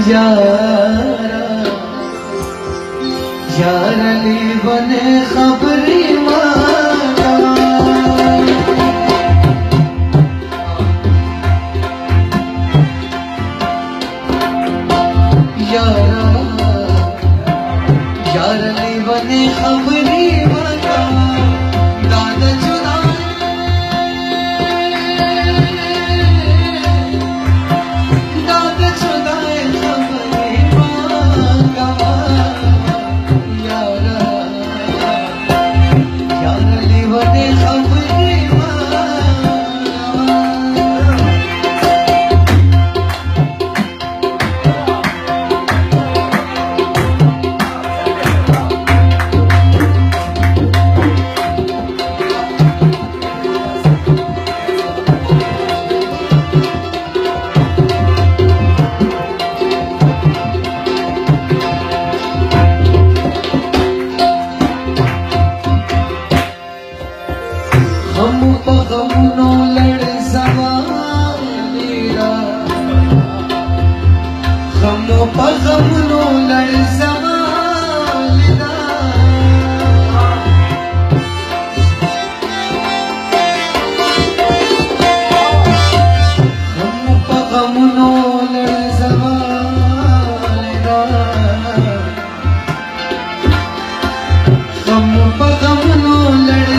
यारा यार अली बने खबरी मारा यारा यार अली बने खबरी मारा दादा जुदा दादा जुदाए खबरी मांगा यारा यार अली बने खबरी हम पगमनो लड़ ज़मानेरा हम पगमनो लड़ ज़मानेरा हम पगमनो लड़ ज़मानेरा हम पगमनो लड़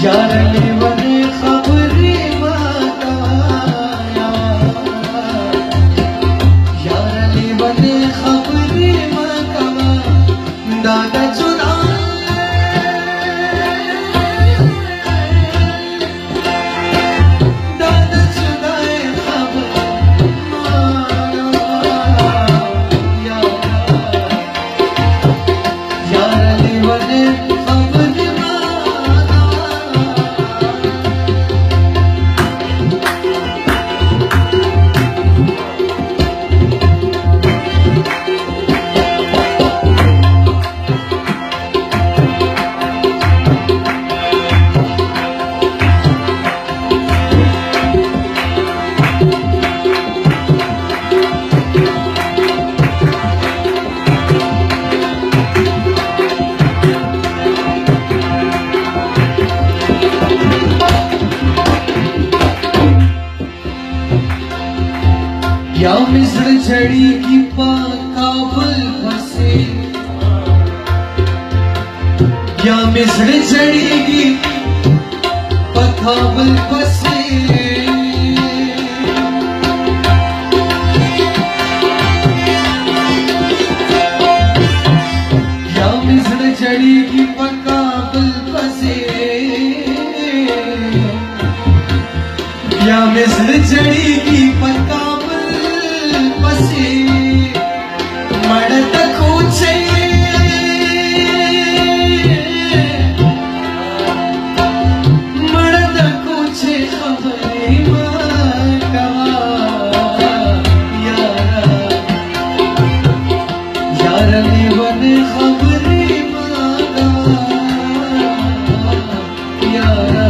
यार अली बने खबरी माता यार अली बने खबरी माता दादा जुदा दादा जुदाए खबर यार अली बने खबरी या मिस्र छड़ी की काबुल फंसे या मिस्र छड़ी की काबुल फंसे या मिस्र छड़ी की काबुल फंसे या मिस्र छड़ी की मर्द पूछे मर्द पूछे खबरी मांगा यारा यार अली बने खबरी मांगा यारा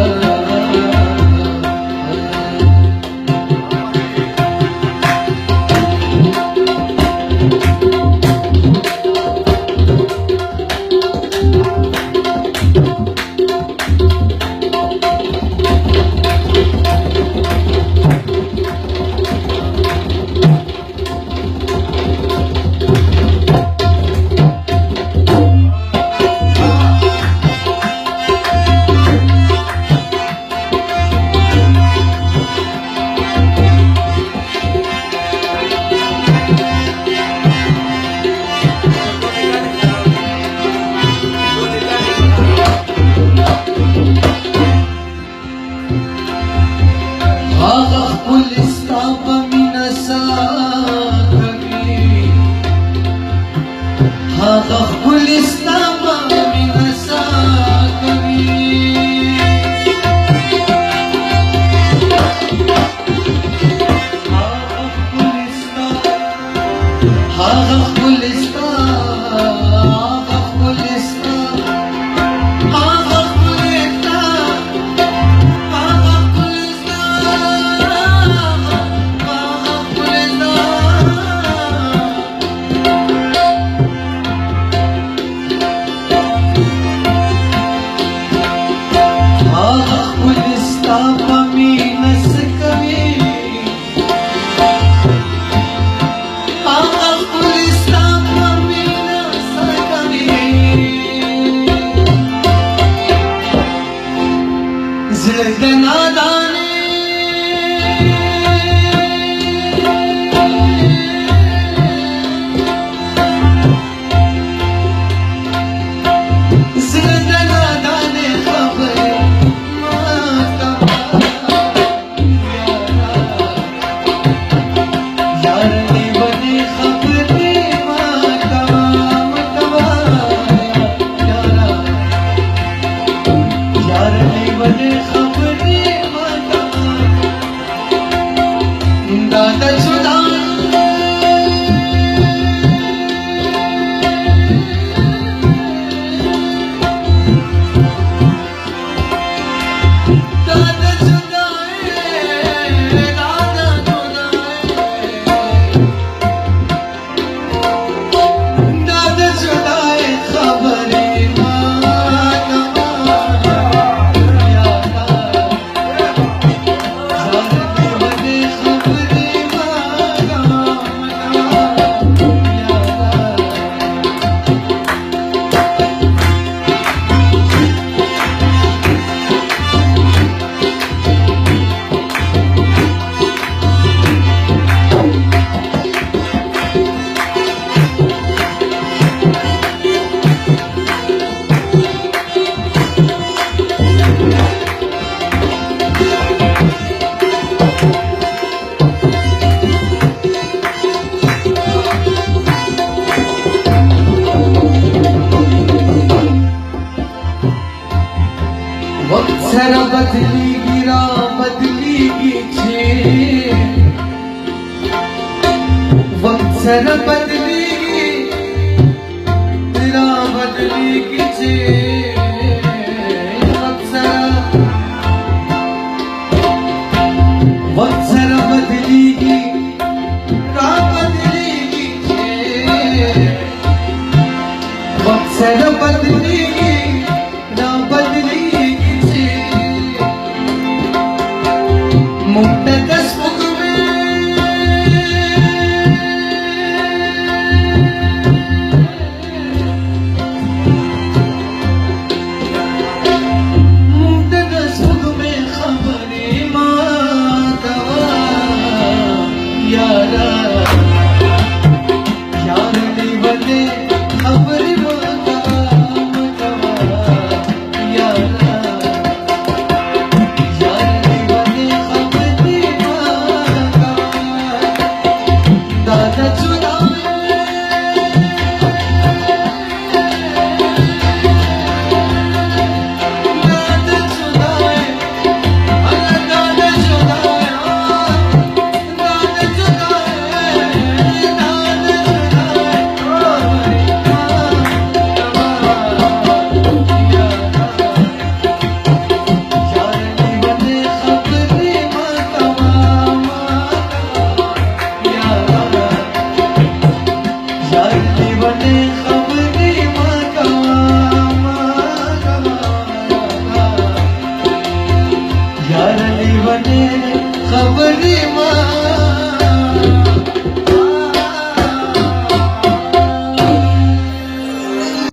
बदली गिरा बदली गिछे वक्त सर बदली गिरा बदली गिछे वक्त सर बदली गिरा बदली गिछे वक्त सर बदली गिरा बदली गिछे मुक्तदस मुख में मुक्तदस मुख में खबरे मातवा यारा यार बने खबरे मातवा यारा दादा चुराए दादा चुराए दादा चुराए दादा चुराए खबरी माँ